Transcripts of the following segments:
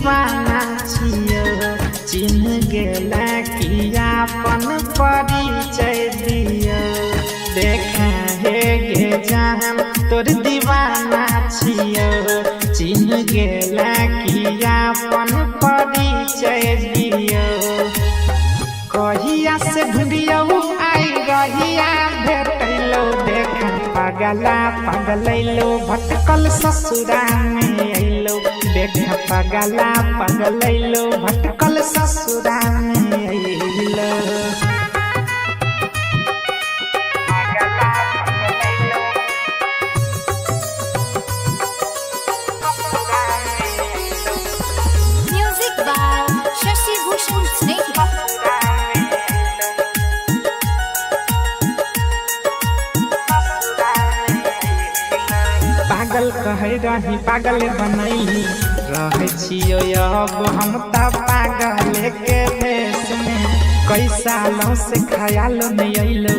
दीवाना छियो चिन्ह गेला कि अपन परिचय दियो देखा हे गे जान तोर दीवाना छियो चिन्ह गेला कि अपन परिचय दियो कहिया से ढूंढियो आई रहिया भेटैलो देखा पगला पगलैलो भटकल ससुरा में अइलो देखा पगला पगलैलो भटकल ससुरा में अइलो Music by Shashi Bhushan Snake. पागल कहे रही पागल बनैली रहे छियो अब हम त पागल के भेष में कई सालों से ख्याल नहीं अइलो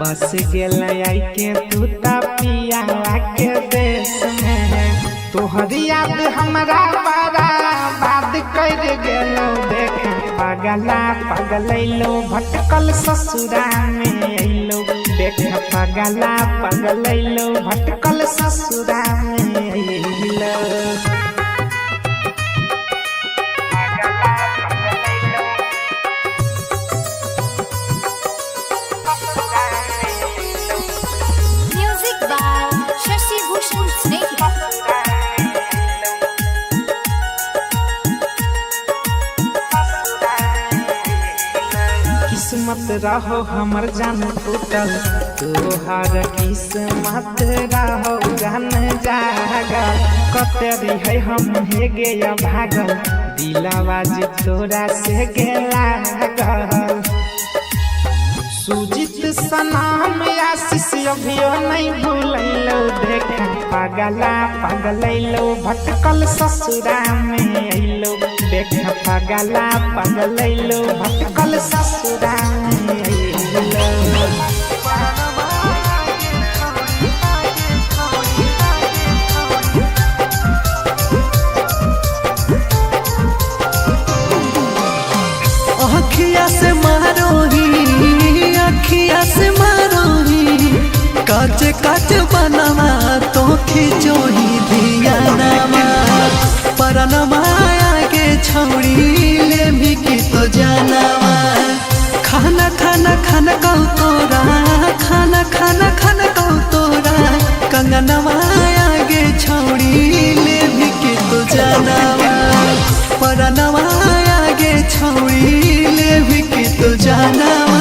बस गेल आई के तू त पिया के देश में तोहर याद हमरा बड़ा बात कर गेलो देख पगला पगलैलो भटकल ससुरा में अइलो देख पगला पगलैलो भटकल ससुरा में अइलो Music by Shashi Bhushan Snake. किस्मत रहो हमर जान टूटल तोहार किस्मत रहो जान जागल कतरी है हम हे गे भागल दिलावाज तोरा से गेला गल सुजित सनाम आशीष अभियो नहीं भूलैलो देखा पगला पगलैलो भटकल ससुरा में अइलो देखा पगला पगलैलो भटकल ससुरा में अइलो अखिया से मारोही अखिया से मारोही काच काच बनवा तो खिचोही दिया नमा परनमा आगे छौड़ी ले भी की तो जानवा खाना खाना खाना कौ तोरा खाना खाना खाना कौ तोरा कंगनवा आगे छौड़ी ले भी की तो जानवा परनमा आगे छौड़ी ले भी की तो जानवा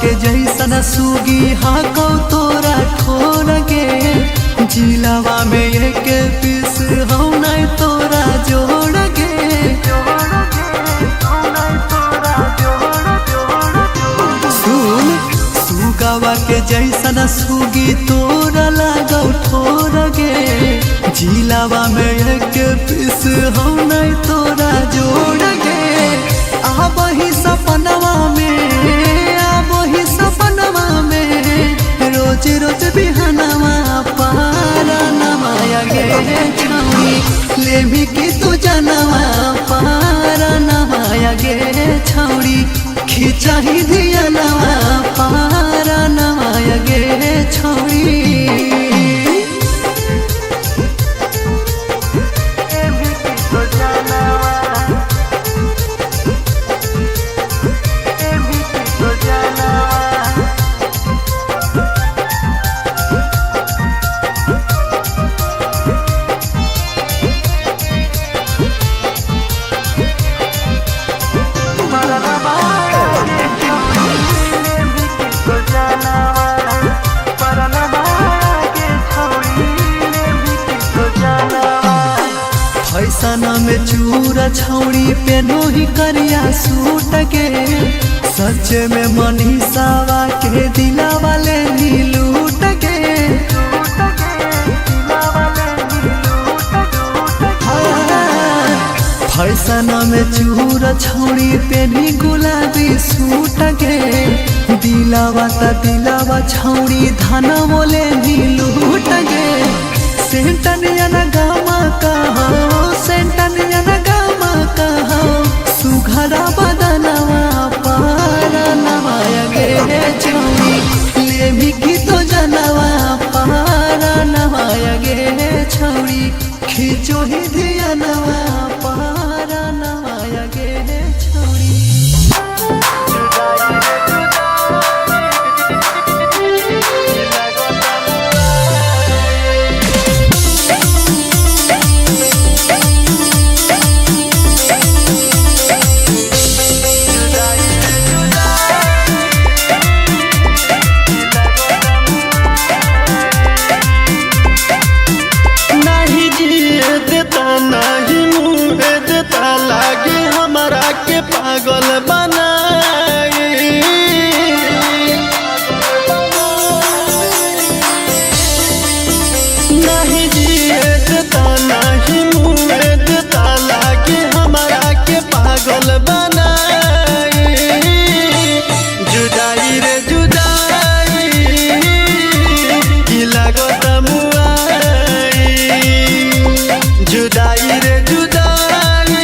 के जैसन सुगी हाँ कौ तोरा ठोर गे जिलावा में एक पीस हो नहीं तोरा जोड़ गे सुन सुगावा के जैसन सुगी तोरा लागौ ठोर गे जिलावा में एक पीस हो नहीं तोरा जोड़ गे आ वही सपनवा में सपनवा में रोज रोज बिहनवा पारा नमाया गे छौड़ी ले भी की तू जनवा पारा नमाया गे छौड़ी खिंचा ही दिया नवा पारा नमाया गे छौड़ी में चूरा छौड़ी पेनो ही करिया सूट के सच में मनीषावा के दिला वाले लूट के फैशन में चूरा छौड़ी पेनी गुलाबी सूट के दिलावा छौड़ी धाना मोले लूट के सेंटनिया न गामा कहा सेंटनिया न गामा कहा सुघरा बदनवा पारा नवाया गे छौड़ी ले भी की तो जनवा पारा नवाया गे छौड़ी खींचो ही धिया नवा पारा नवाया गे छौड़ी पागल बनाई नहीं जिए देता नहीं मुँह देता लागे हमारा के पागल बनाई जुदाई रे जुदाई की लागत मुआई जुदाई रे जुदाई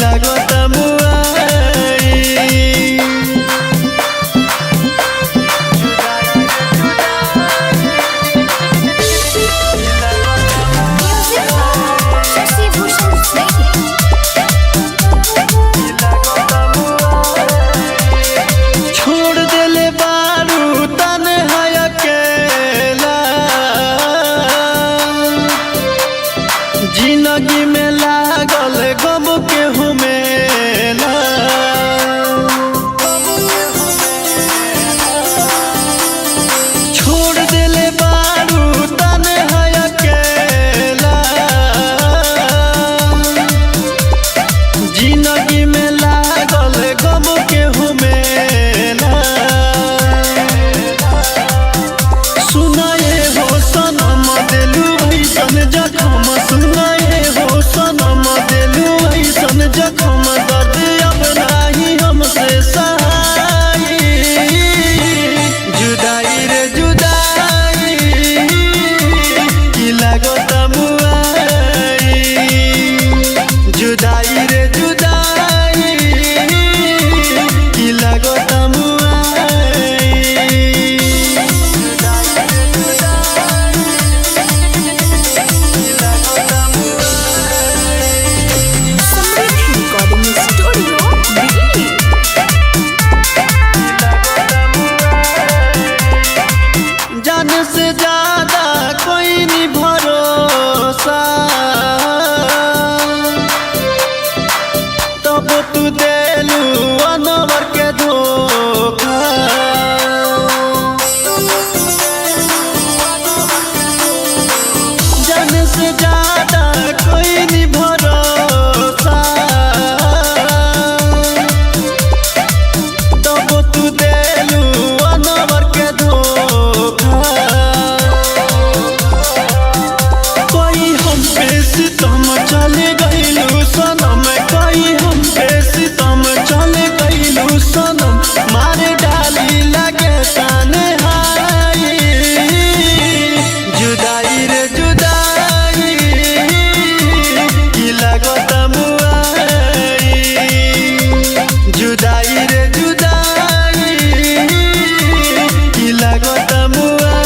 लागत मुआई Music by Shashi Bhushan Snehal. छोड़ देले बारू तन्हा अकेला जिंदगी में लागल गम के हुमेला छोड़ देले बारू तन्हा अकेला जिंदगी में लागल गम के हुमेला सुनाए हो सनम दिलू ऐसन जखम सुनाए हो सनम दिलू ऐसन जखम दर्द अब नाही हमसे सहाई जुदाई रे जुदाई की लागत मुआई जुदाई रे जुदाई की लागत मुआई Samriddhi Recording Studio, Delhi. जान से ज्यादा कोई नहीं भरोसा तब तू देलू अनवर के धोखा जान से ज्यादा कोई नहीं भरोसा तब तू देलू अनवर के धोखा कोई हम पे सितम चले गइलू सनम कोई हम पे सितम चले गइलू सनम मारे डाली लगे तन्हाई जुदाई रे जुदाई की लागत मुआई जुदाई रे जुदाई की लागत मुआई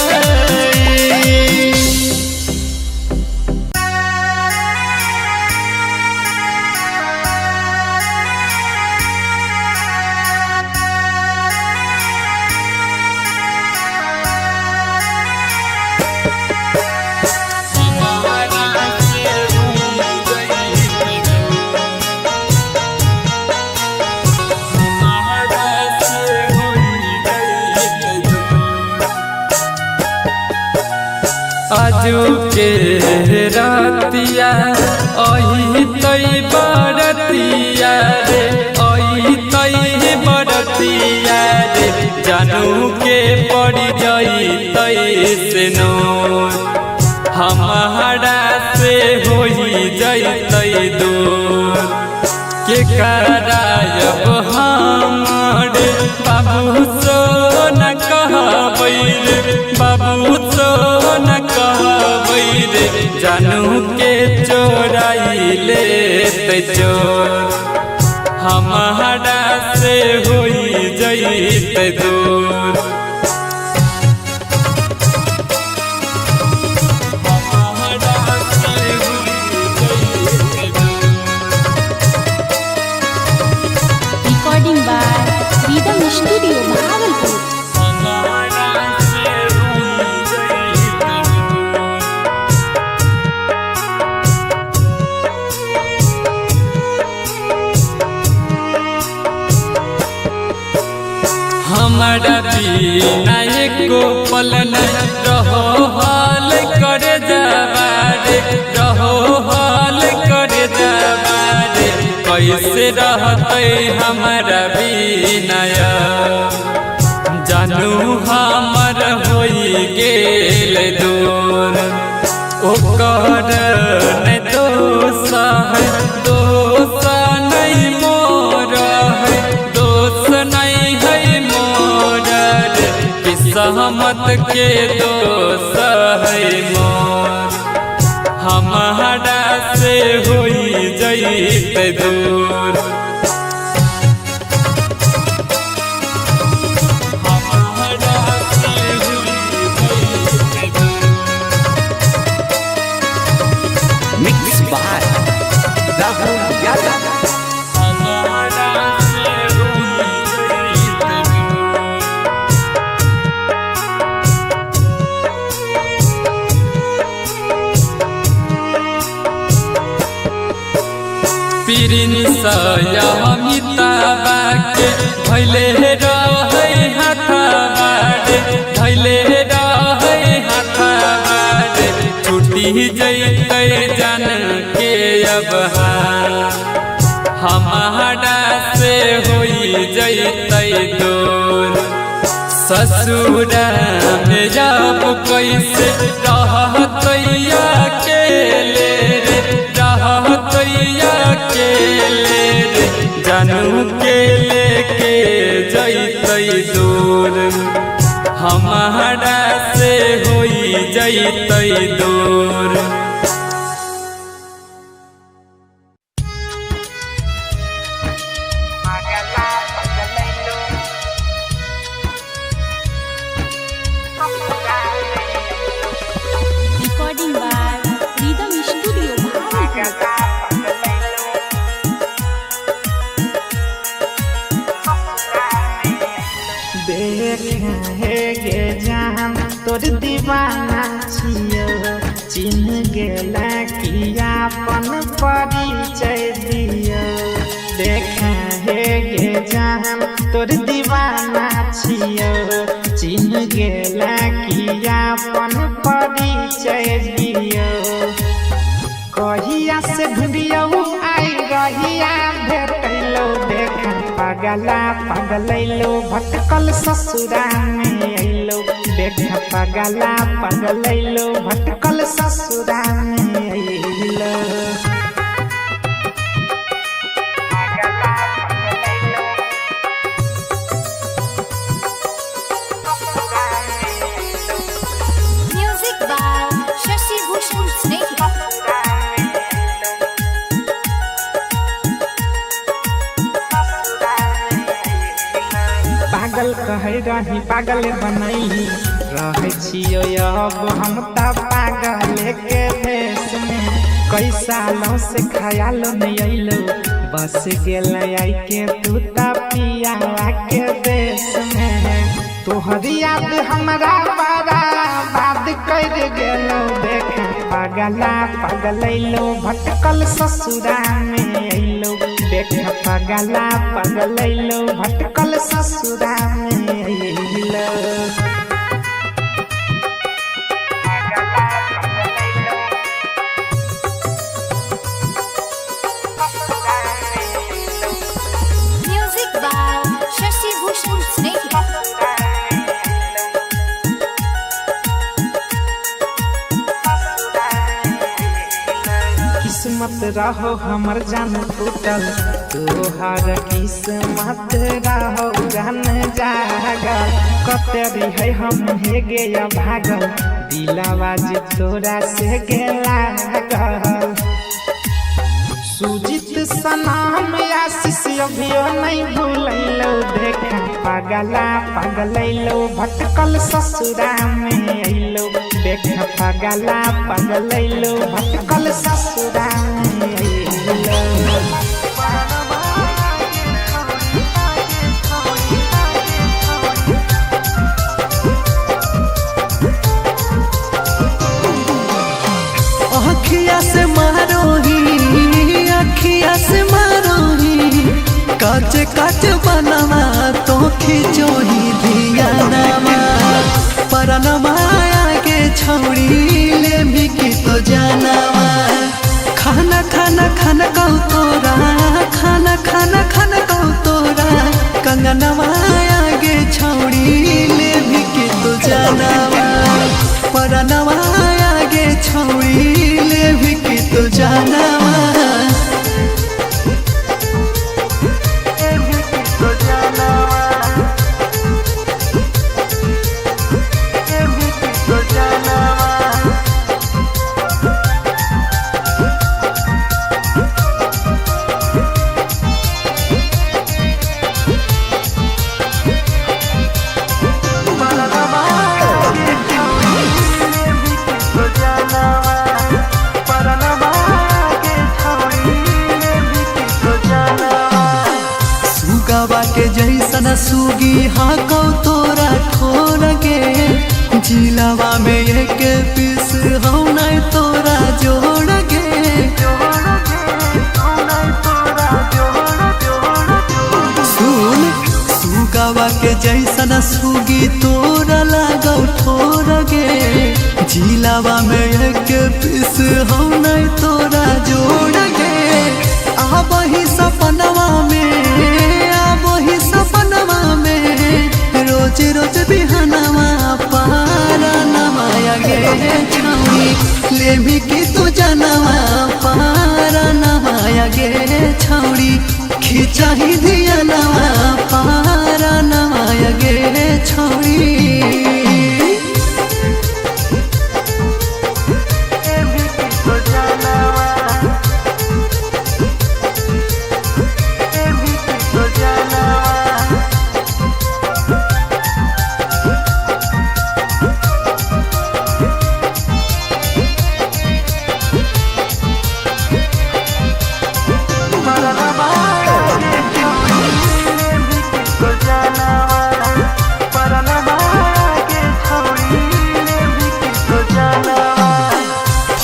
आजू के रातिया आई तई बरतिया रे आई तई बरतिया रे जानू के पड़ जाई तई से नोर हमारा से होई जैतै दूर के करायब हमारे बाबू सो न कहबै रे बाबू सो न कहबै रे जानू के चोराई लेतै चोर हमारा से होई जैतै दूर Recording by Rhythm Studio, Bhagalpur. हमारा बिना एको पल न रहो हाल करे जबारे रहो हाल करे जबारे कैसे रहते हमारा बिना जानू हमर होई गेल दूर ओकर न दोष है दोष नहीं मोर है दोष नहीं है मोर सहमत के दोष है मोर हमारा से होई जैतै दूर मिक्स बाय राहुल यादव अमिताबा के भैले रहे हाथाबारे भैले रहे हाथाबारे छुट्टी जैतै जान के अब हमारा से होई जैतै दूर ससुरा में जब कैसे रहतै अकेले रे रहतै अकेले रे जानू के लेके जैतै दूर हमारा से होई जैतै दूर Recording by Rhythm Studio, Bhagalpur. देखे हे गे जान तोर दीवाना छियो चिन्ह गेला कि अपन परिचय दियो देखे हे गे जान तोर दीवाना छियो चिन्ह गेला कि अपन परिचय दियो कहिया से ढूंढियो आई रहिया भेटैलो देखा पगला पगलैलो भटकल ससुरा में अइलो देखा पगला पगलैलो भटकल ससुरा में अइलो Music by Shashi Bhushan Snake. पागल कहे रही पागल बनई रहे छियो अब हम त पागल के भेष में कई सालों से ख्याल नहीं अइलो बस गेल आई के तू त पियावा के देश में तोहरी याद हमरा बड़ा बात कर गेलो देख पगला पगलैलो भटकल ससुरा में अइलो देख पगला पगलैलो भटकल ससुरा में अइलो रहो हमर जान टूटल तोहार किस्मत रहो जान जागल कतरी है हम हे गया भागल दिलावा जे तोरा से गेला लागल सुजित सनाम आशीष अभियो नहीं भूलैलो देखा पागला पगलैलो भटकल ससुरा में अइलो देखा पागला पगलैलो भटकल ससुरा में अइलो अखिया से मारोही अखिया से मारोही काच काच बनवा तो खिचोही धिया नामा परनमा आगे छौड़ी ले भी की तो जानवा खाना खाना खाना कहू तोरा खाना खाना खाना कहू तोरा कंगनवा आगे छौड़ी ले भी की तो जानवा परनमा आगे छौड़ी ले भी की तो जानवा के जैसन सुगी हाँ कौ तोरा ठोर के जिलावा में एक पीस हम नहीं तोरा जोड़ के सुन सुगावा के जैसन सुगी तोरा लागौ ठोर के जिलावा में एक पीस हम नहीं तोरा जोड़ के अब ही सपनवा में वही सपनवा में रोज रोज बिहनवा पारा नमाया गे छौड़ी ले भी की तू जनवा पारा नमाया गे छौड़ी खिंचा ही दिया नवा पारा नमाया गे छौड़ी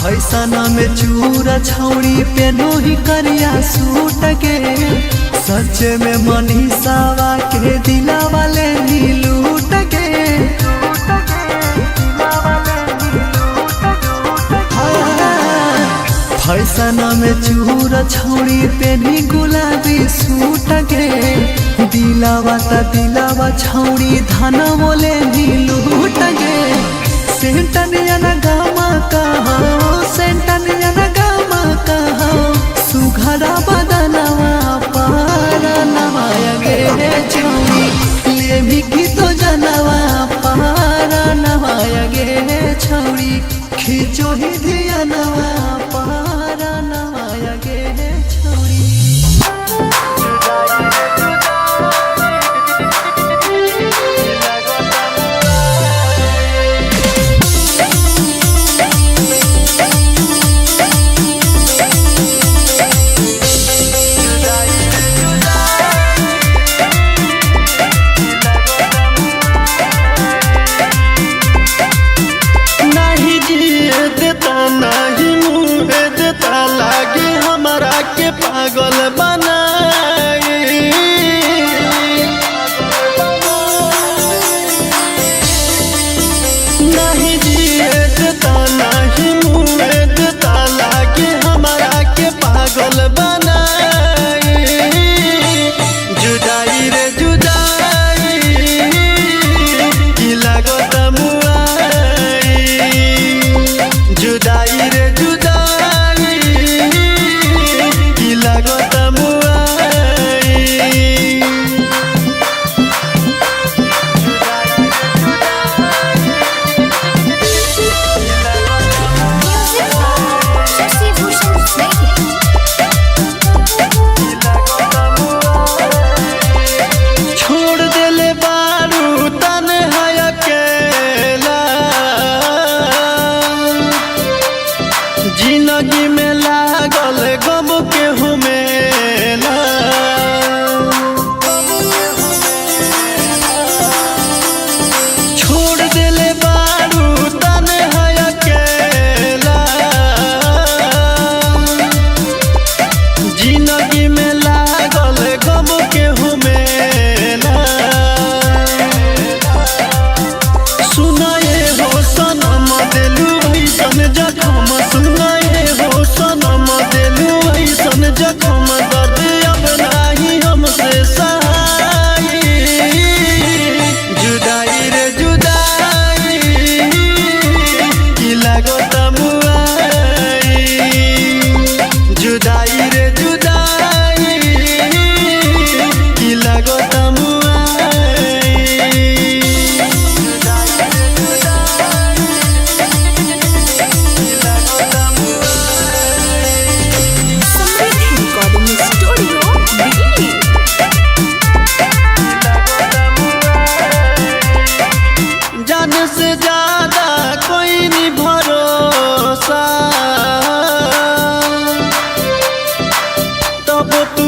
फैसना में चूरा छौड़ी पेनो ही करिया सूट के सच में मनीषावा के दिला वाले ही लूट के फैसना में चूरा छौड़ी पेनी गुलाबी सूट के दिलावा ता दिलावा छौड़ी धना बोले ही लूट के सेंटनिया ना गामा कहो सेंटनिया ना गामा कहो सुघरा बदनवा पारा नवाया गे छौड़ी ले भी की तो जनवा पारा नवाया गे छौड़ी खिचो ही धिया नवा पारा नवाया गे छौड़ी पागल बनाई नहीं जिए देता नहीं मुँह देता लागे हमारा के पागल बनाई जुदाई रे जुदाई की लागत मुआई जुदाई रे जुदाई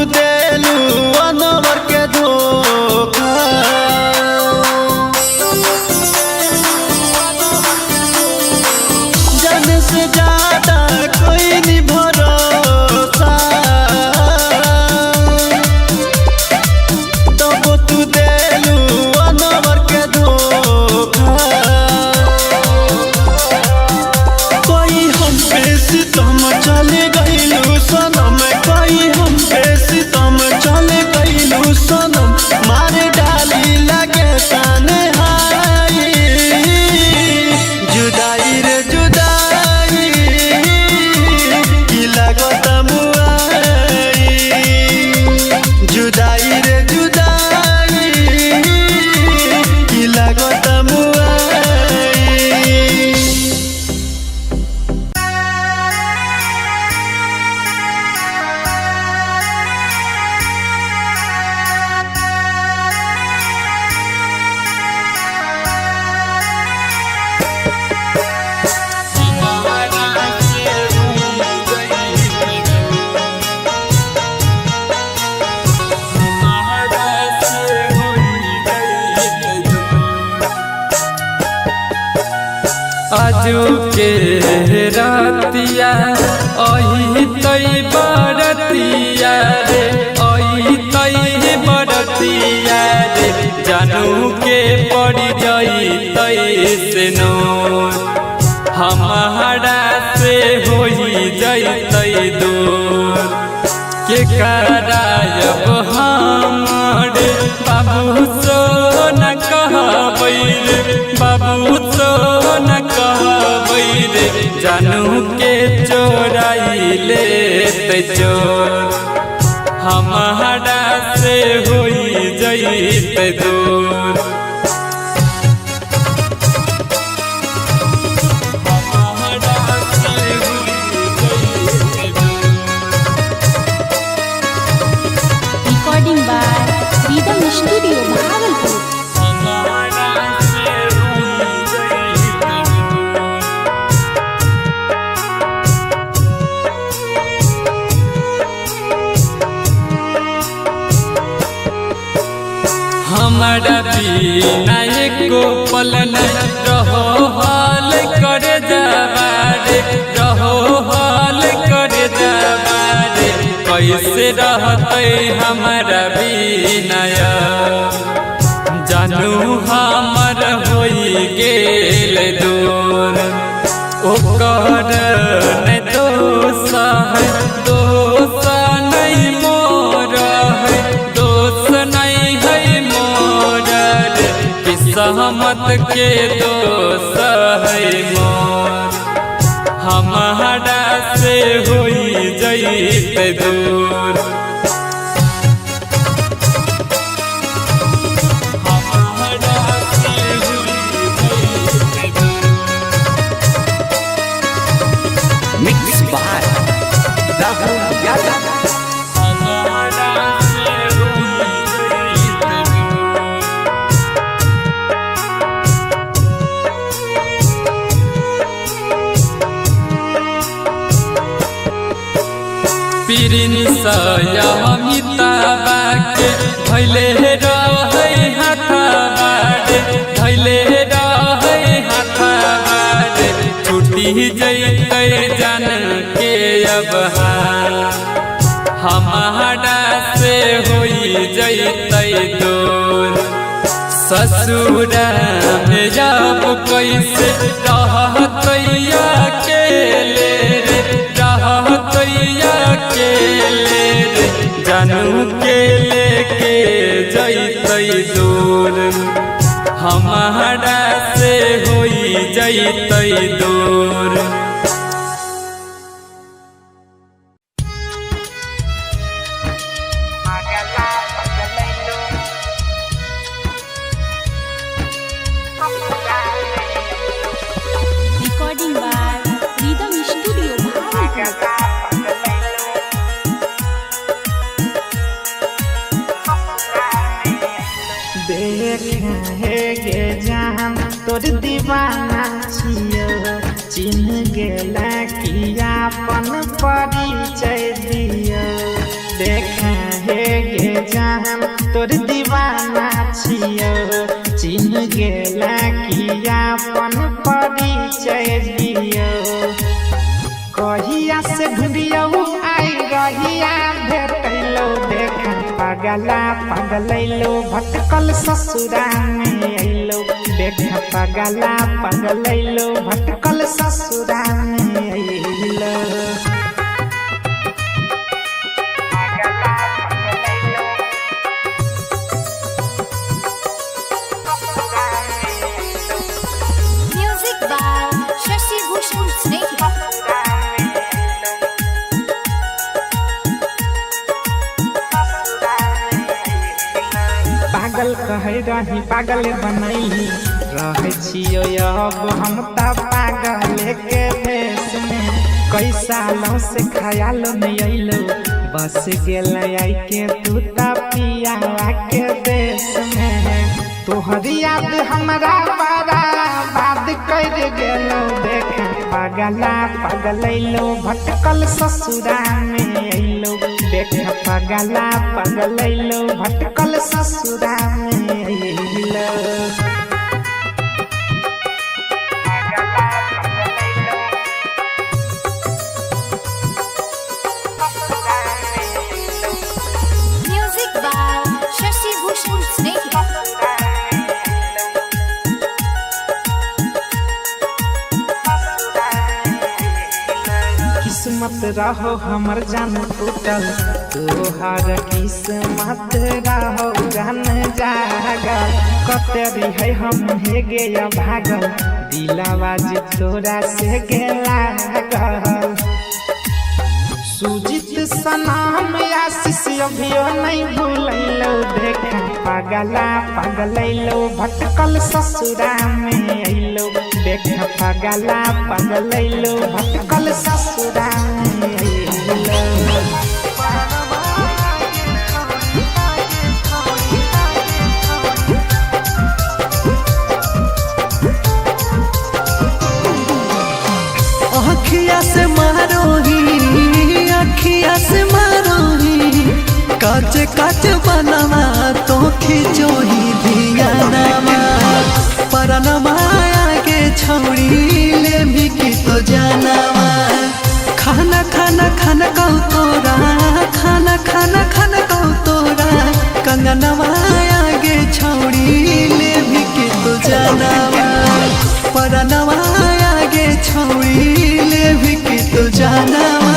तू देलू अनवर के धोखा जान से ज्यादा कोई नहीं भरोसा तब तू देलू अनवर के धोखा कोई हम पे सितम चले गइलू सनम कोई हम पे सितम चले गइलू सनम मारे डाली लगे ताने हाई जुदाई रे जुदाई की लागत मुआई जुदाई रे जुदाई की लागत मुआई आजू के रातिया अही तई बरतिया रे अही तई बरतिया रे जानू के पड़ जाई तई से नो हमारा से होई जाई तई दूर के करायब हमारे बाबू सो न कहबै रे बाबू सो न कहबै रे जानू के चोराई ले चोर हमारा से होई जाई दूर Recording by Rhythm Studio Bhagalpur. हमारा बिना एको पल न रहो हाल कर जाबारे रहो हाल कर जाबारे कैसे रहते हमारा बिना जानू हमर होई गेल दूर ओकर न दोसा है दोसा नहीं मोर है दोष नहीं है मोर सहमत के दोष है मोर हमारा से होई जाई दूर मिक्स बाय राहुल यादव अमिताबा के धैले रहे हाथाबारे धैले रहे हाथाबारे छुट्टी जैते जान के अब हमारा से होई जैते दूर ससुरा में जब कैसे रहतैया अकेले रे रहतैया अकेले रे जानू के लेके जैते दूर हमारा से होई जैते दूर Recording by Rhythm Studio Bhagalpur. देखे जान तोर दीवाना छियो चिन्ह गेला कि अपन परिचय दियो देखा हे गे जान तोर दीवाना छियो चिन्ह गेला कि अपन परिचय दियो कहिया से ढूंढियो आई रहिया भेटैलो देख पगला पगलैलो भटकल ससुरा में अइलो देख पगला पगलैलो भटकल ससुरा में अइलो Music by Shashi Bhushan Snake. पागल कहे रही पागल बनई रहे छियो अब हम त पागल के भेष में कई सालों से ख्याल नहीं अइलो बस गेल आई के तू त पिया के देश में तोहरी याद हमरा बड़ा बात कर गेलो देख पगला पगलैलो भटकल ससुरा में अइलो देख पगला पगलैलो भटकल ससुरा में अइलो Music by Shashi Bhushan Snake. किस्मत रहो हमर जान टूटल तोहार किस्मत रहो जान जागल कते रही हम हे गे भागल दिलावा जे तोरा से गेला गल सुजित सनाम आशीष अभियो नहीं भूलैलो देख पगला पगलैलो भटकल ससुरा में अइलो देख पगला पगलैलो भटकल ससुरा में अइलो अखिया से मारोही अखिया से मारोही काच काच बनवा तो खिचोही धियानामा परनमा आगे छौड़ी ले भी की तो जानवा खाना खाना खाना कौ तोरा खाना खाना खाना कौ तोरा कंगनवा आगे छौड़ी ले भी की तो जानवा परनमा आगे छौड़ी ले भी की तो जानवा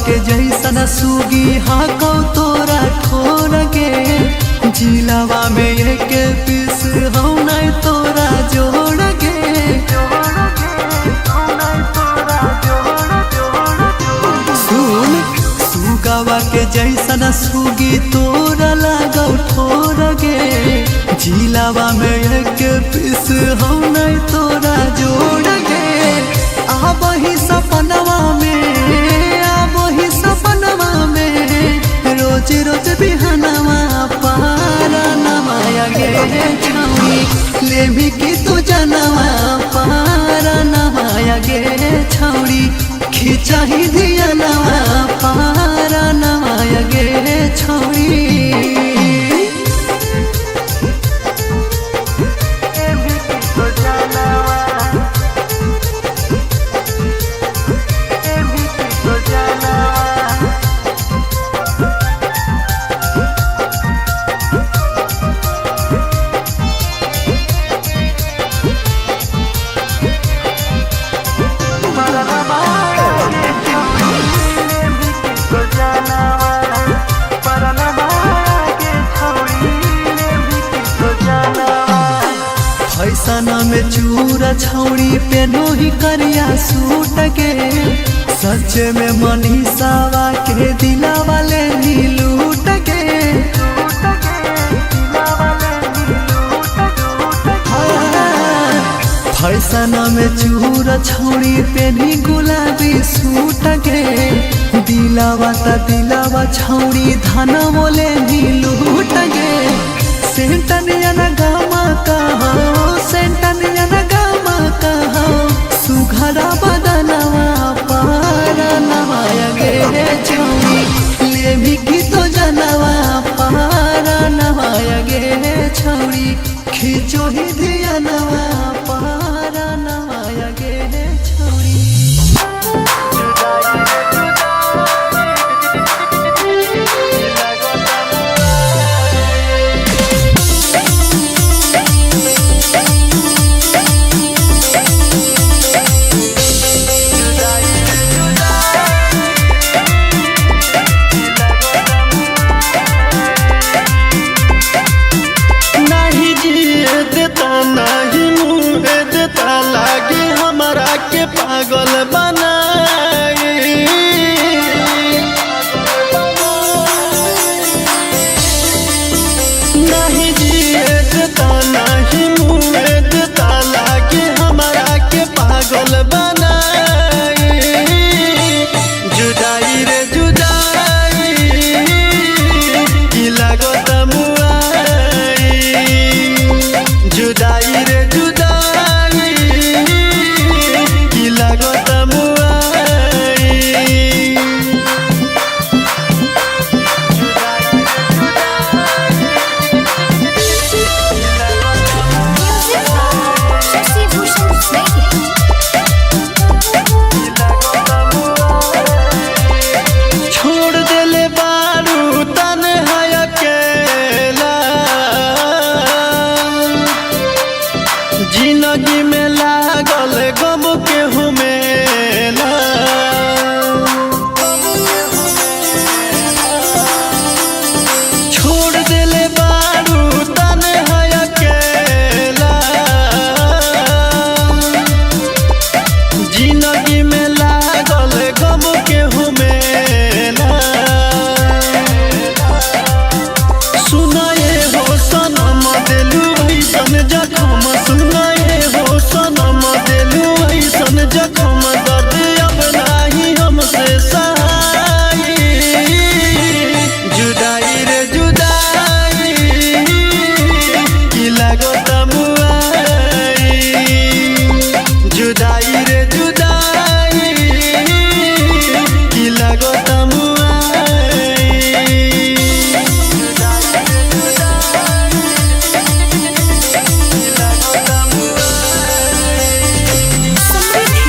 के जैसन सुगी हाँ कौ तोरा ठोर गे जिलावा में एक पीस हौ नहीं तोरा जोड़ गे सुन सुगावा के जैसन सुगी तोरा लागौ ठोर गे जिलावा में एक पीस हौ नहीं तोरा जोड़ गे अब ही सपनवा में सपनवा में रोज रोज बिहनवा पारा नमाया गे छौड़ी ले भी की तू जनवा पारा नमाया गे छौड़ी खिंचा ही दिया नवा पारा नमाया गे छौड़ी छौड़ी पेनो ही करिया सूट के सच में मनीषावा के दिला वाले नीलूट के फैशन में चूर छौड़ी पेनी गुलाबी सूट के दिलावा छौड़ी धन बोले नीलूट के सेंटनिया न गामा कहा सेंटनिया न गामा कहा सुघरा बदनवा पारा नवाया गे छौड़ी लेवी की तो जनवा पारा नवाया गे छौड़ी खींचो ही दिया नवा पारा नवाया गे छौड़ी पागल बनाए नहीं जिए देता नहीं मुँह देता लागे हमारा के पागल बनाए जुदाई रे जुदाई की लागत मुआई जुदाई रे जुदाई की लागत मुआई छोड़ देले बारू तन्हा अकेला जिंदगी में लागल गम के हुमेला छोड़ देले बारू तन्हा अकेला जिंदगी में लागल गम के हुमेला सुनाए हो सनम दिलू ऐसन जखम सुनाए हो सनम दिलू ऐसन जखम दर्द अब नाही हमसे सहाई जुदाई रे जुदाई की लागत मुआई जुदाई रे जुदाई की लागत मुआई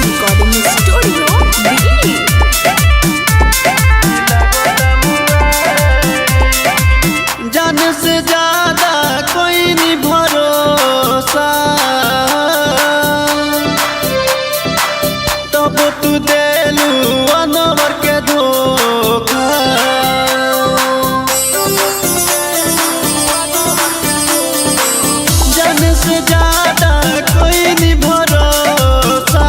रिकॉर्डिंग स्टूडियो दिल्ली। जान से ज्यादा कोई नहीं भरोसा तब तू देलू अनवर के धोखा जान से ज्यादा कोई नहीं भरोसा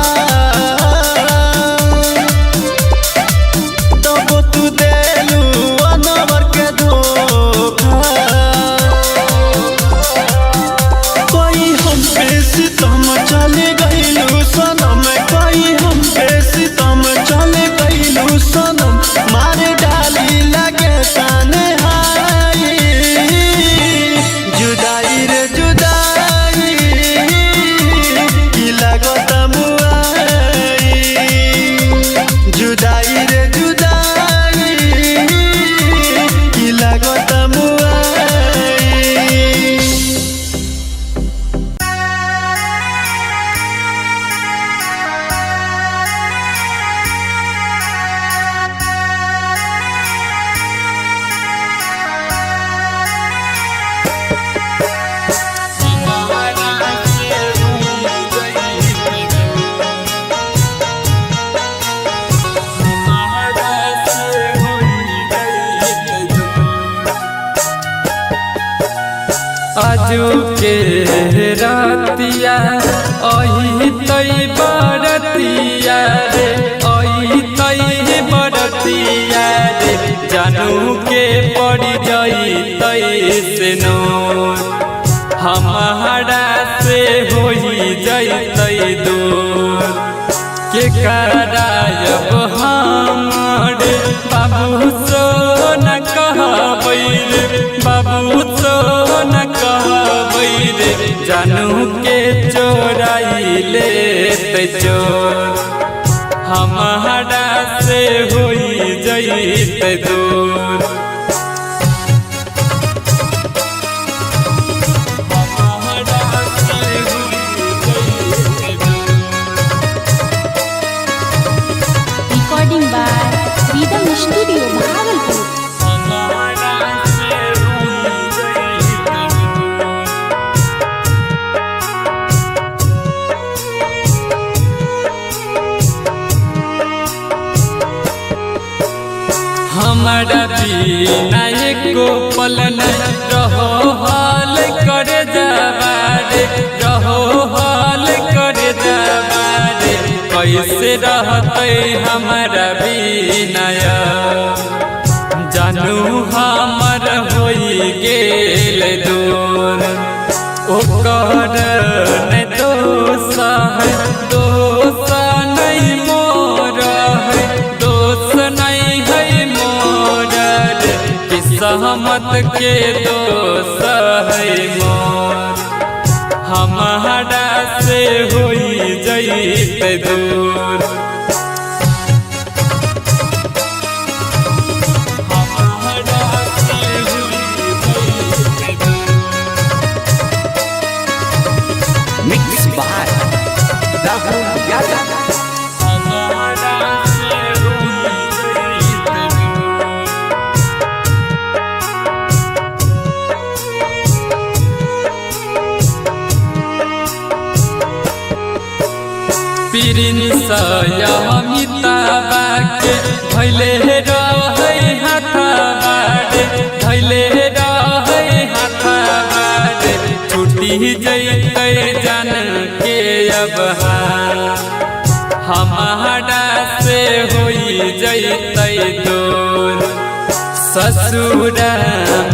तब तू देलू अनवर के धोखा कोई हम पे सितम चले गईलू सनम कोई हम पे सितम चले गईलू सनम मारे डाली लगे तन्हाई जुदाई रे जुदाई की लागत मुआई जुदाई रे जुदाई की लागत मुआई आजू के रातिया अही तई बरतिया रे अही तई बरतिया रे जानू के पड़ जाई तई से नूर हमारा से होई जैतै दूर के करायब हमर बाबू सो न कहबै रे बाबू सो न कहबै रे जानू के चोराई लेतै चोर हमारा से होई जैतै दूर Recording by Rhythm Studio Bhagalpur. हमारा बिना एको पल न रहो हाल कर जबारे रहो हाल कर जबारे कैसे रहते हमारा बिना जानू हमर होई गेल दूर ओकर ने दोष है दोष नहीं मोर है दोष नहीं है मोर किस्मत के दोष है मोर हमारा से होई जैतै दूर मिक्स बाय राहुल यादव। मिताबा के धैले रहै हाथाबारे धैले रहै हाथाबारे छुट्टी जैतै जान के अब हमारा से होई जैतै दूर ससुरा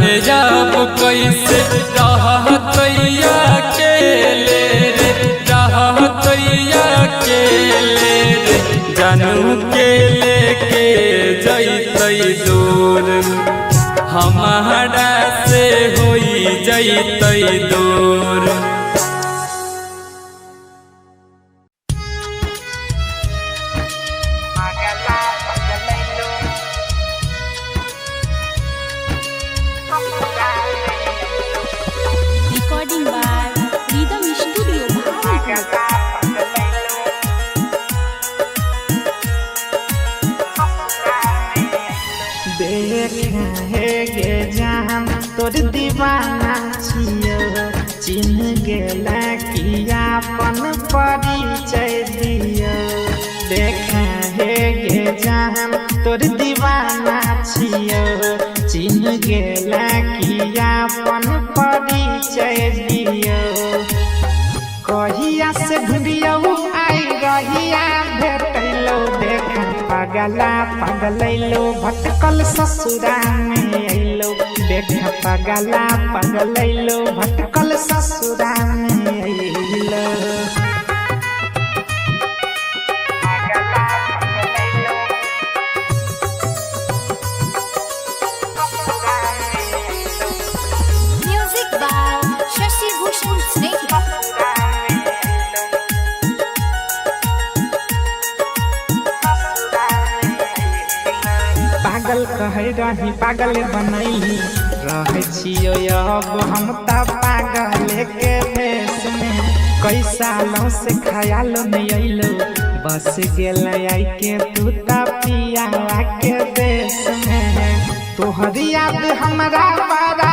में जब कैसे रहतै अकेले रे रहतै अकेले रे जानू के लेके जैतै दूर हमारा से होई जैतै दूर Recording by Rhythm Studio Bhagalpur. देख हे गे जान तोर दीवाना छियो चिन्ह गेला किया अपन परिचय दियो देख हे गे जान तोर दीवाना छियो चिन्ह गेला किया अपन परिचय दियो कहिया से ढूंढियो आई रहिया भेटैलो देख पगला पगलैलो भटकल ससुरा में अइलो देख पगला पगलैलो भटकल ससुरा में अइलो Music by Shashi Bhushan Snake. पागल कहे रही पागल बनैली रहे छियो अब हम त पागल के भेष में कई सालों से ख्याल नहीं अइलो बस गेल आई के तू त पियावा के देश में तोहरी याद हमरा बड़ा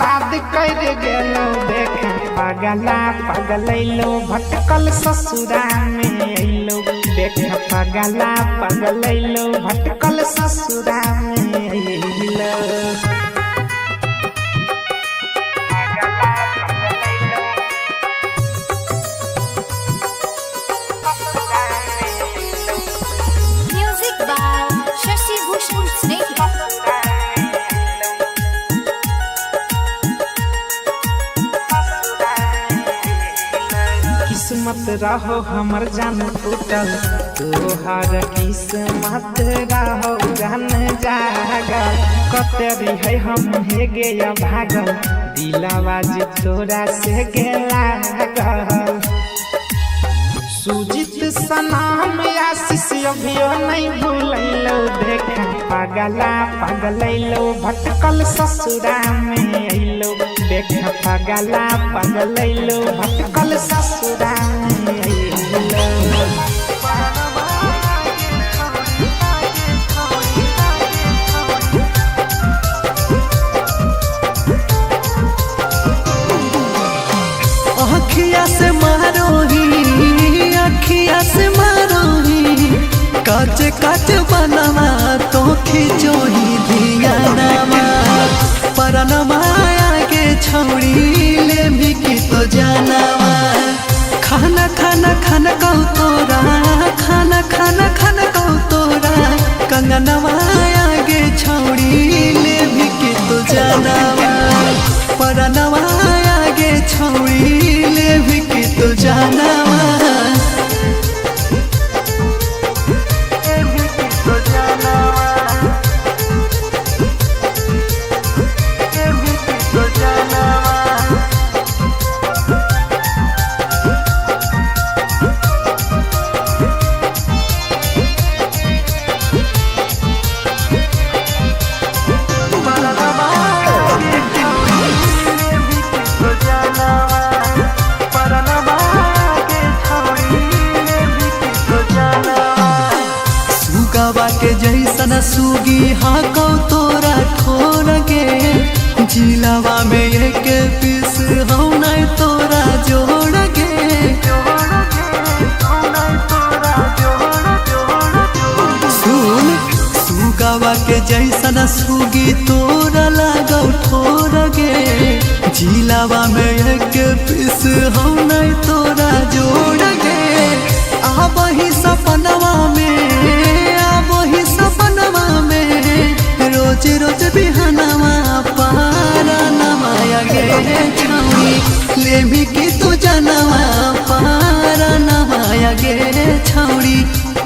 बात कर गेलो देख पगला पगलैलो भटकल ससुरा में अइलो देख पगला पगलैलो भटकल ससुरा में अइलो रहो हमर जान टूटल तोहर किस्मत रहो जान जागल कतरी है हम हे गया भागल दिलवा जे तोरा से गेला गल सुजित सनाम आशीष अभियो नहीं भूलैलो देख पगलैलो भटकल ससुरा में अइलो देख पगलैलो भटकल ससुरा में अइलो अखिया से मारोही अखिया से मारोही काचे काचे बनवा तो खिचोही दिया नामा परनमा आगे छौड़ी ले भी की तो जानवा खाना खाना खाना कहू तोरा खाना खाना खाना कहू तोरा कंगनवा आगे छौड़ी ले भी की तो जानवा परनमा आगे छौड़ी ले भी की तो जानवा के जैसन सुगी हाँ कौ तोरा ठोर गे जिलावा में एक पीस हौ नहीं तोरा जोड़ गे सुन सुगावा के जैसन सुगी तोरा लागौ ठोर गे जिलावा में एक पीस हौ नहीं तोरा जोड़ गे आबही सपनवा में सपनवा में रोज रोज बिहनवा पारा नमाया गे छौड़ी ले भी की तू जानवा पारा नमाया गे छौड़ी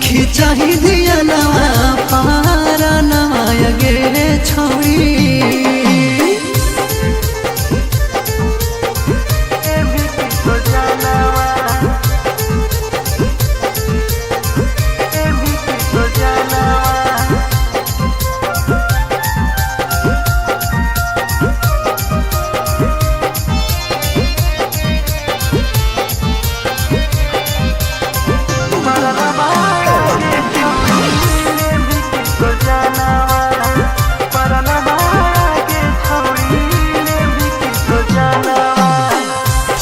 खिंचा ही दिया नवा पारा नमाया गे छौड़ी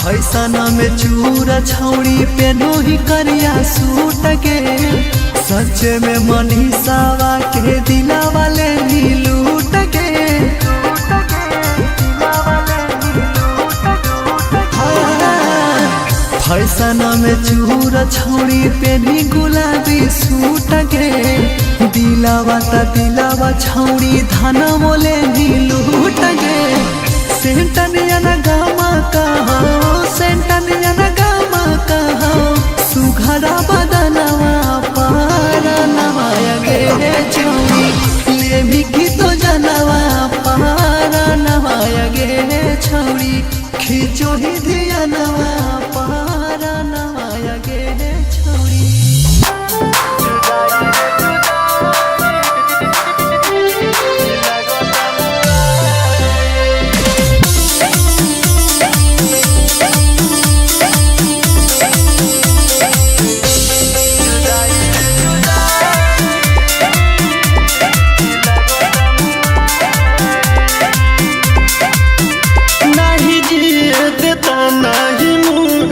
फैसना में चूरा छौड़ी पेनो ही करिया सूट के सच में मनीषावा के दिला वाले लूट के फैसना में चूरा छौड़ी पेनी गुलाबी सूट के दिलावा छौड़ी धाना मोले लूट के सेंटनिया न गामा कहो सेंटनिया न गामा कहो सुघरा बदनवा पारा नवाया गे छौड़ी ले भी की तो जानवा पारा नवाया गे छौड़ी खिचो ही दिया नवा पारा नवाया गे छौड़ी नहीं जिए देता नहीं मुँह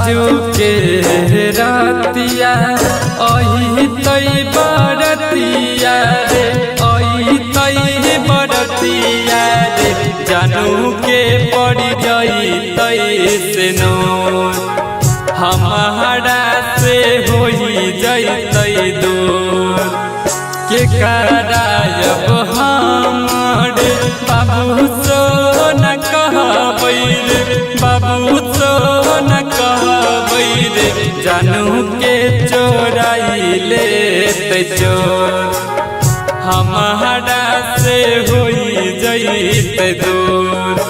आजू के रातिया अही तई बरतिया रे अही तई बरतिया रे जानू के पड़ जाई तई से नूर हमारा से होई जैतै दूर के करायब हमारे बाबू सो न कहबै रे बाबू सो न कहबै रे जानू के चोराई लेतै चोर हमारा से होई जैतै दूर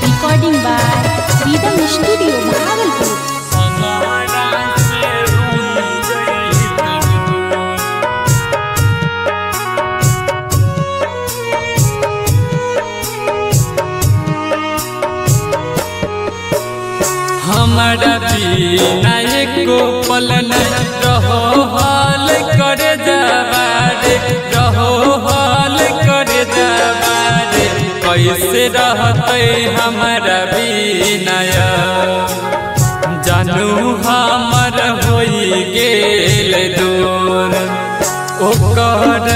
Recording by Rhythm Studio Bhagalpur. हमारा बिना एको पल नहीं रहो हाल करे जबारे रहो हाल करे जबारे कैसे रहते हमारा बिना जानू हमर होई गेल दूर ओकर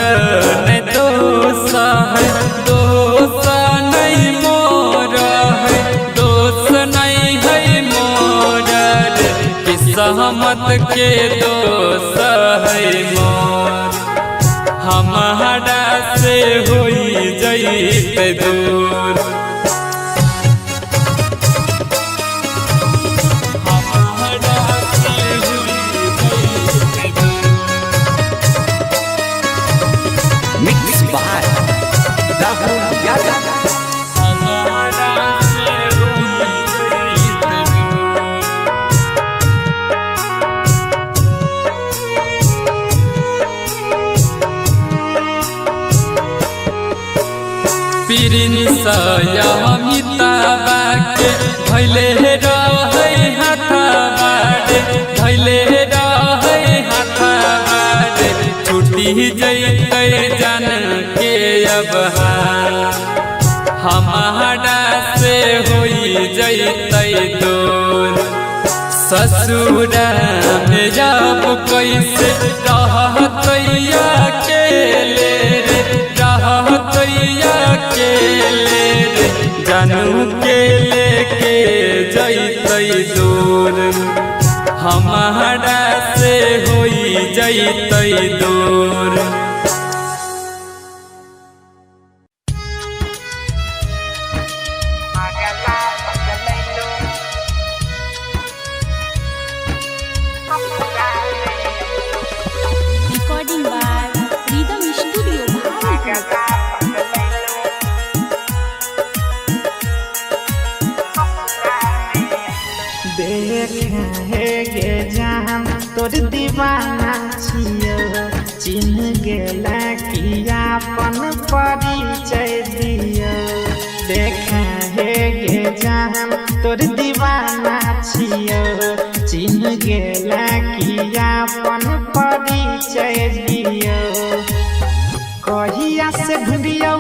नहीं दोष है दोष नहीं मोर है दोष नहीं है मोर किस्मत के दोष है मोर हमारा से होई जैतै दूर मिक्स बाय राहुल यादव अमिताबा के धैले रहे हाथाबारे धैले रहे हाथाबारे छुट्टी जैतै जान के अब हमारा से होई जैतै दूर ससुरा में जब कैसे रहतै अकेले रे रहतै अकेले रे जानू के लेके जैतै दूर हमारा से होई जैतै दूर Recording by Rhythm Studio Bhagalpur. देख हे गे जान तोर दीवाना छियो चिन्ह गेला किया अपन परिचय दियो देख हे गे जान तोर दीवाना छियो चिन्ह गेला किया अपन परिचय दियो कहिया से ढूंढियो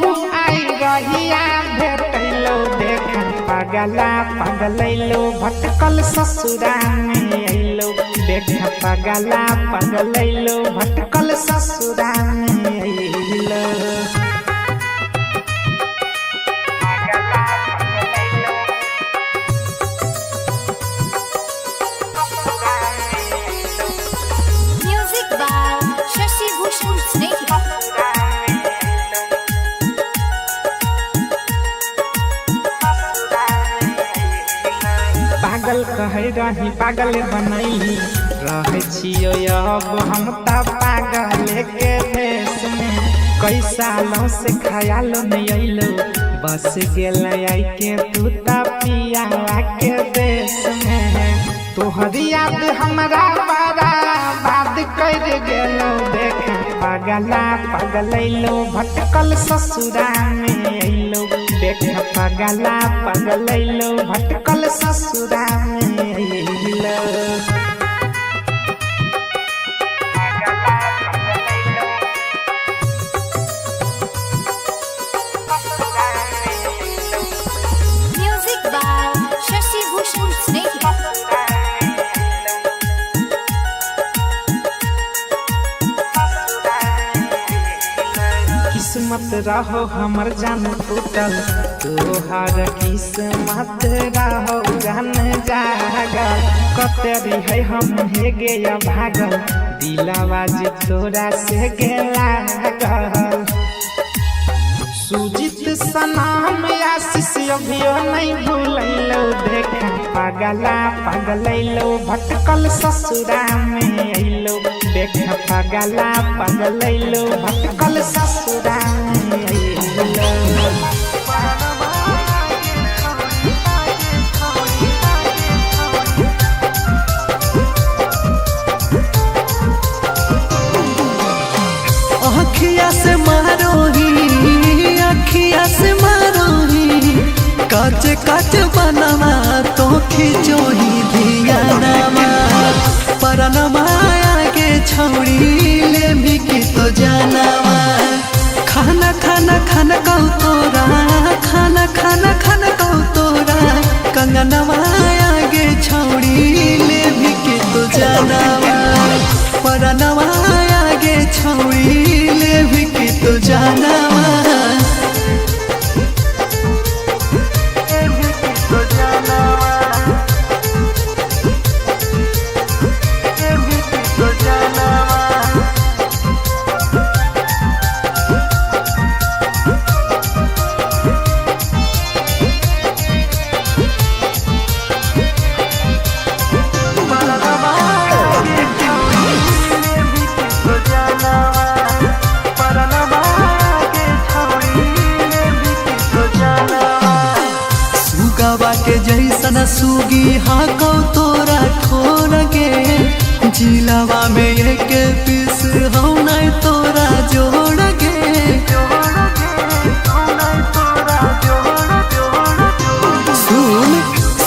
आई रहिया भेटैलो देख पगला पगलैलो भटकल ससुरा में अइलो देख पगला पगलैलो भटकल ससुरा में अइलो Music by Shashi Bhushan Sneh. पागल कहे रही पागल बनैली रहे छियो अब हम त पागल के भेष में कई सालों से ख्याल नहीं अइलो बस गेल आई के तू त पिया के देश में तोहर याद हमरा बड़ा बात कर गेलो देख पगला पगलैलो भटकल ससुरा में अइलो देख पगला पगलैलो भटकल ससुरा में अइलो किस्मत रहो हमर जान टूटल तोहर किस्मत रहो जान जागल कतरी है हम हे गया भागल दिलावा जे तोरा से गेला लागल सुजित सनाम आशीष अभियो नहीं भूलैलो देखा पागला पगलैलो भटकल ससुरा में अइलो देखा पागला पगलैलो भटकल ससुरा में अइलो अखिया से मारोही अखिया से मारोही काच काच बनवा तो खिंचोही धियानवा परनमा आगे छौड़ी ले भी की तो जानवा खाना खाना खाना कहू तोरा खाना खाना खाना कहू तोरा कंगनवा आगे छौड़ी ले भी की तो जानवा परनमा आगे छौड़ी ले भी की तो जानवा के जैसन सुगी हाको तोरा ठोर गे जिलावा में एक पीस हो नहीं तोरा जोड़ गे सुन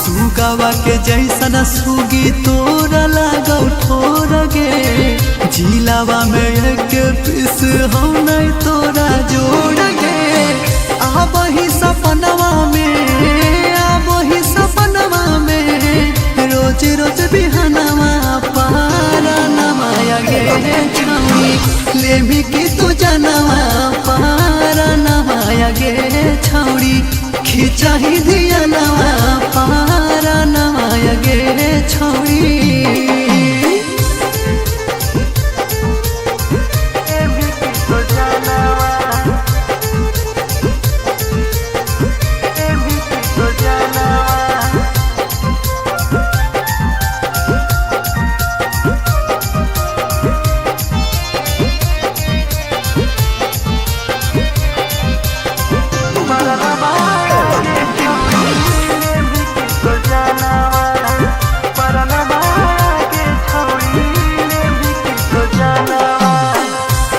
सुगावा के जैसन सुगी तोरा लागो ठोर गे जिलावा में एक पीस हो नहीं तोरा जोड़ गे आ वही सपनवा में वही सपनवा में रोज रोज बिहनवा पारा नमाया गे छौड़ी ले भी की तू जनवा पारा नमाया गे छौड़ी खिंचा ही दिया नवा पारा नमाया गे छौड़ी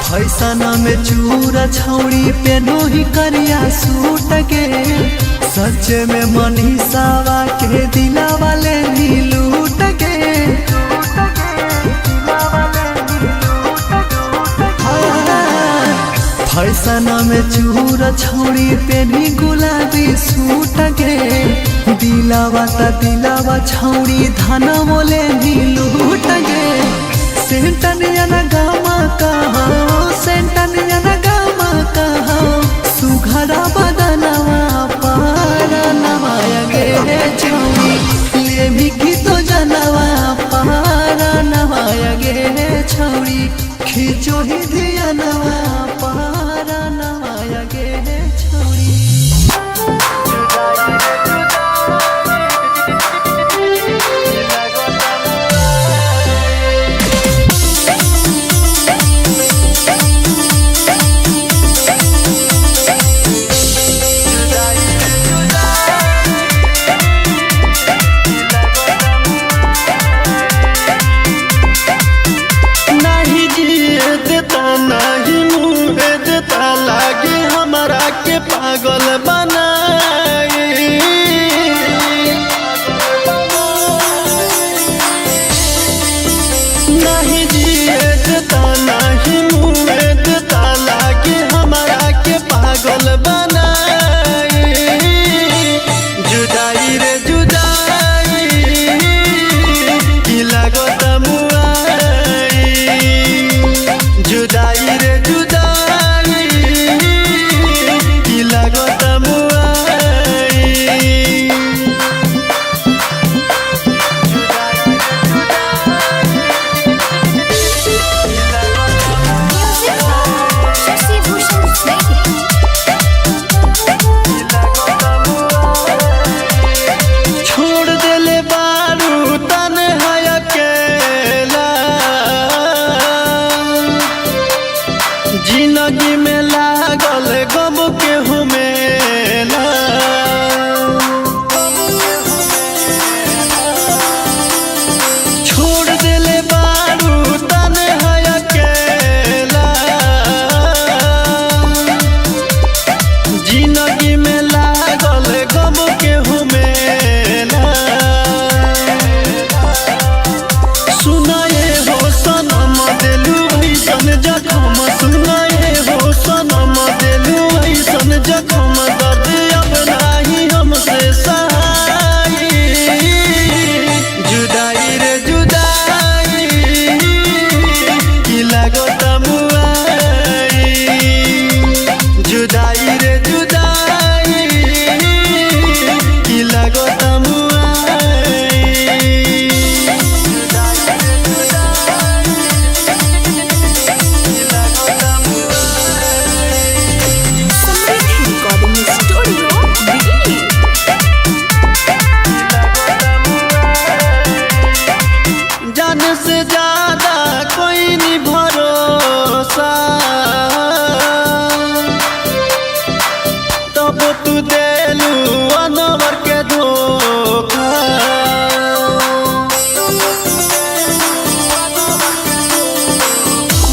फैसना में चूरा छौड़ी पेनो ही करिया सूट के सच में मनीषावा के दिला वाले लूट के फैसना में चूरा छौड़ी पेनी गुलाबी सूट के दिलावा छौड़ी धाना मोले लूट के सेंटन याना गामा कहो सेंटन याना गामा कहो सुघरा बदनवा पारा नवाया गे छौड़ी ले भी की तो जनवा पारा नवाया गे छौड़ी खिंचो ही दिया नवा पारा नवाया गे छौड़ी पागल बनाई नहीं जिए देता नहीं मुँह देता लागे हमारा के पागल बनाई जुदाई रे जुदाई की लागत मुआई जुदाई रे जुदाई जान से ज्यादा कोई नहीं भरोसा, तब तू देलू अनवर के धोखा।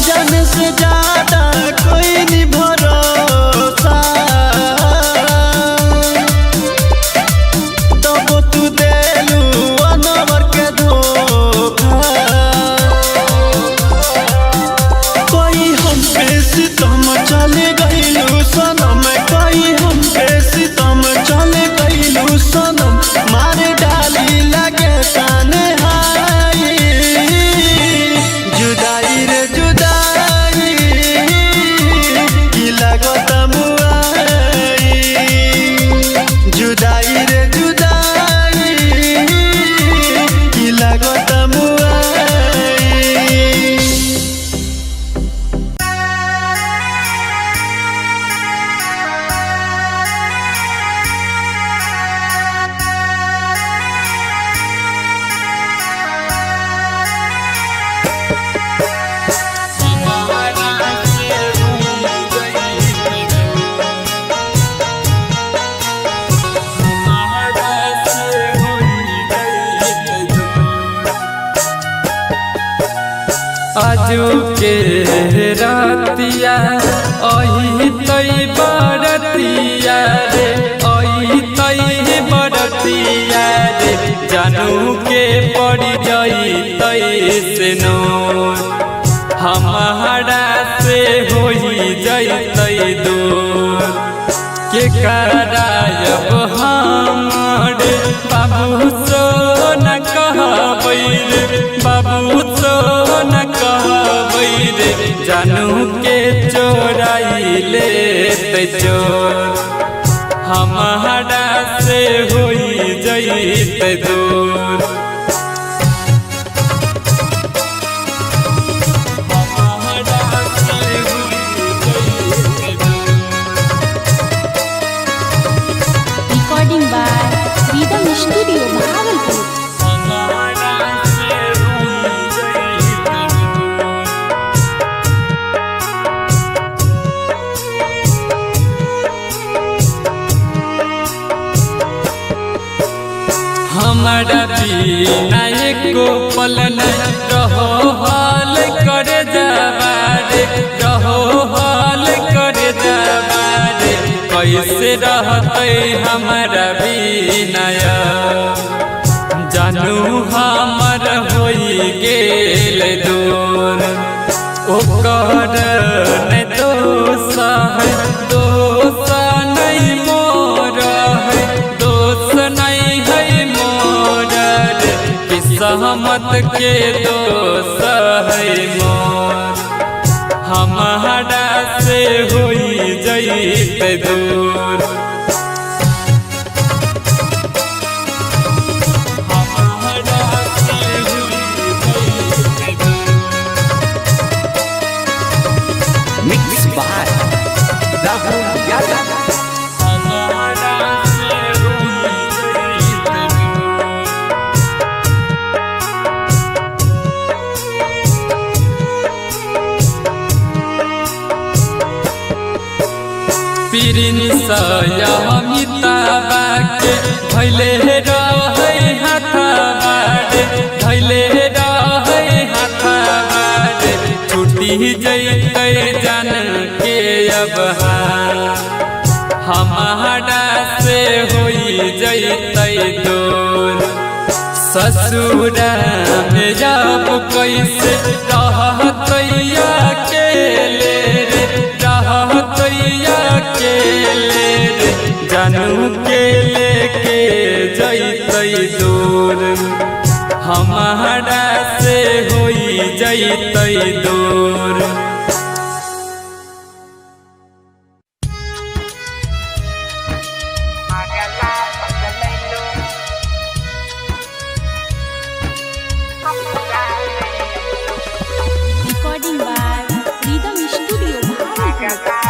जान से ज्यादा कोई नहीं भरोसा, तब तू देलू अनवर के धोखा। कोई हम पे सितम चले गइलू सनम, कोई हम पे सितम चले गइलू सनम, मार डाली लगे तन्हाई। जुदाई रे जुदाई की लागत मुआई, जुदाई रे जुदाई की लागत मुआई। आजू के रातिया अही तई बरतिया रे, अही तई बरतिया रे, जानू के पड़ जाई तई से नूर, हमारा से होई जाई तई दूर। के करायब हमारे बाबू सो न कहबै रे, बाबू सो न कहबै रे, जानू के चोराई ले चोर, हमारा से होई जाई दूर। Recording by Rhythm Studio Bhagalpur. हमारा बिना एको पल न रहो हाल कर जबारे, रहो हाल कर जबारे, कैसे रहते हमारा बिना जानू हमर होई गेल दूर। ओकर ने दोष है, दोष नहीं मोर है, दोष नहीं है मोर रे, किस्मत के दोष है मोर, हमारा से होई जाई दूर। Mix by Rahul Yadav. अमिताबा के धैले रहे हाथाबारे, धैले रहे हाथाबारे, छुट्टी जैते जान के अब हमारा से होई जैते दूर। ससुरा में जब कैसे रहतैया अकेले रे, रहतैया अकेले रे, जानू के लेके जैते दूर, हमारा से होई जैते दूर। Recording by Rhythm Studio Bhagalpur.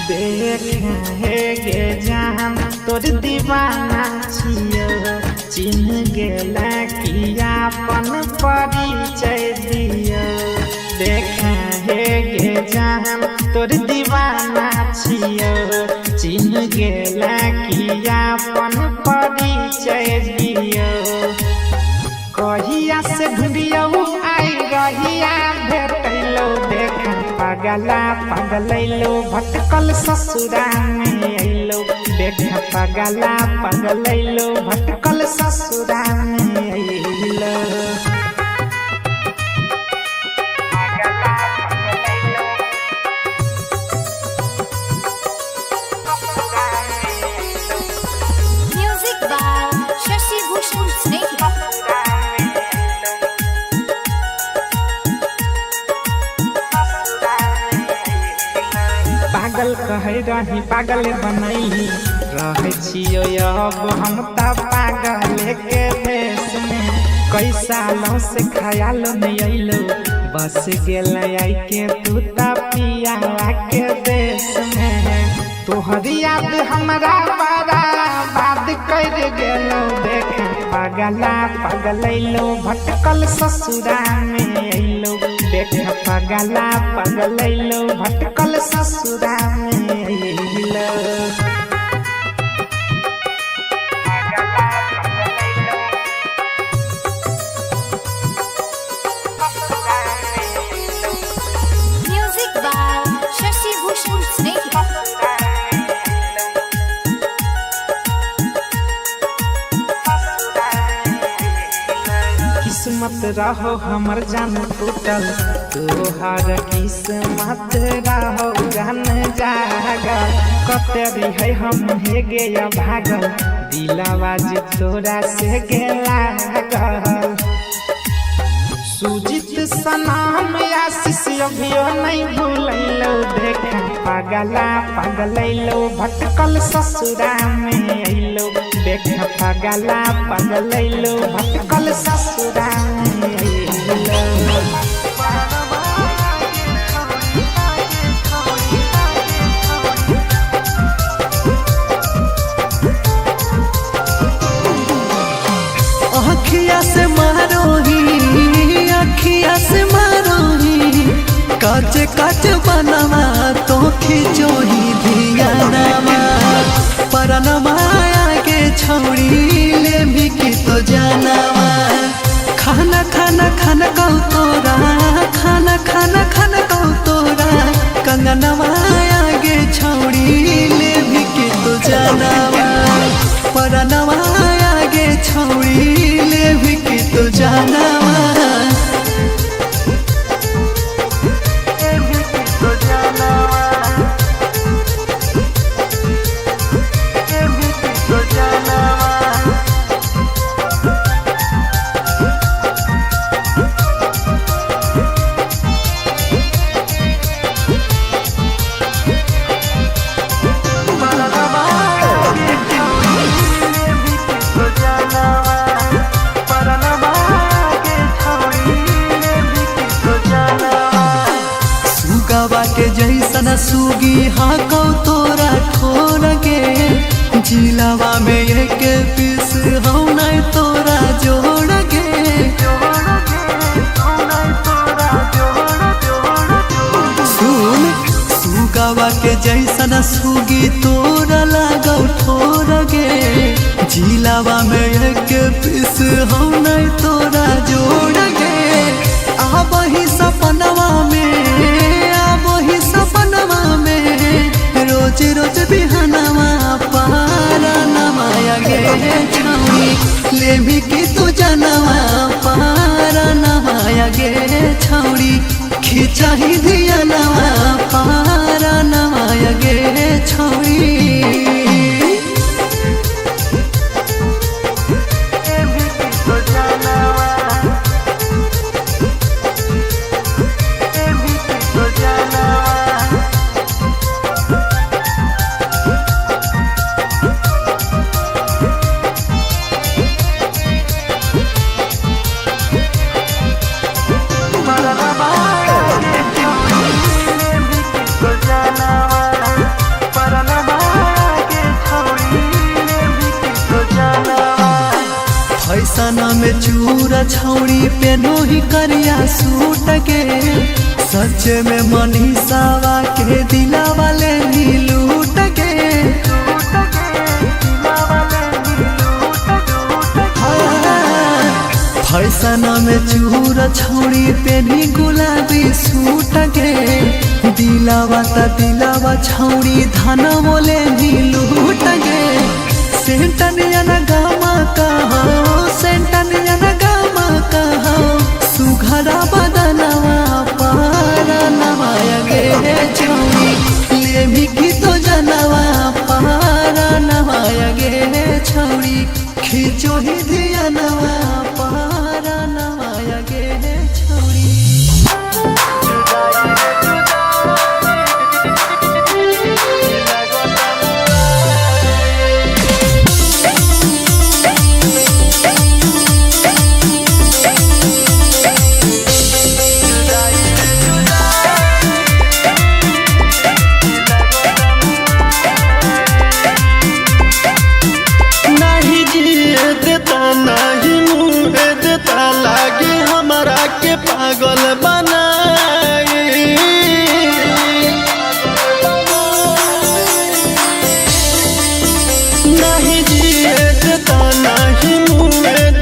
देखेंगे जान तो तोर दीवाना छियो चिन्ह गेला कि अपन परिचय दियो देखा हे गे जान तोर दीवाना छियो चिन्ह गेला कि अपन परिचय दियो कहिया से ढूंढियो आई रहिया भेटैलो देखा पगला पगलैलो भटकल ससुरा में अइलो देखा पगला पगलैलो भटकल ससुरा में अइलो Music by Shashi Bhushan Snake. पागल कहे रही पागल बनई रहे छियो अब हम त पागल के भेष में कई सालों से ख्याल नहीं अइलो बस गेल आई के तू त पिया के देश में तोहरी याद हमरा बड़ा बात कर गेलो देखा पगला पगलैलो भटकल ससुरा में अइलो देखा पगला पगलैलो भटकल ससुरा में अइलो Music by Shashi Bhushan Snake. किस्मत रहो हमर जान टूटल तोहार किस्मत रहो जान जागल कतरी है हम हे गे भागल दिलावाज तोरा से गेला गल सुजित सनाम आशीष अभियो नहीं भूलैलो देखा पगला पगलैलो भटकल ससुरा में अइलो देखा पगला पगलैलो भटकल ससुरा में अइलो अखिया से मारोही अखिया से मारोही काच काच बनवा तो खिचोही धियानवा परनमा आगे छौड़ी ले भी की तो जानवा खाना खाना खाना कौ तोरा खाना खाना खाना कौ तोरा कंगनवा आगे छौड़ी ले भी की तो जानवा परनमा आगे छौड़ी ले भी की तो जानवा के जैसन सुगी हाकौ तोरा ठोर के जिलावा में एक पीस हौ नहीं तोरा जोड़ के सुन सुगावा के जैसन सुगी तोरा लागौ ठोर के जिलावा में एक पीस हौ नहीं तोरा जोड़ के अब ही सपनवा में सपनवा में रोज रोज बिहनवा पारा नमाया गे छौड़ी ले भी की तू जनवा पारा नमाया गे छौड़ी खिंचा ही धियनवा पारा नमाया गे छौड़ी फैशन में चूरा छौड़ी पेनो ही करिया सूट के सच में मनीषावा के दिला वाले ही लूट के फैशन में चूरा छौड़ी पेनी गुलाबी सूट के दिलावा छौड़ी धन बोले ही लूट के सेंटनियन गामा कहो सेंटनियन गामा कहो सुघरा बदनवा पारा नवाया गे छौड़ी लेमी की तो जनवा पारा नवाया गे छौड़ी खींचो ही धियनवा पारा नवाया गे छौड़ी लागे हमरा के पागल बनाई नहीं जिए देता नहीं मुँह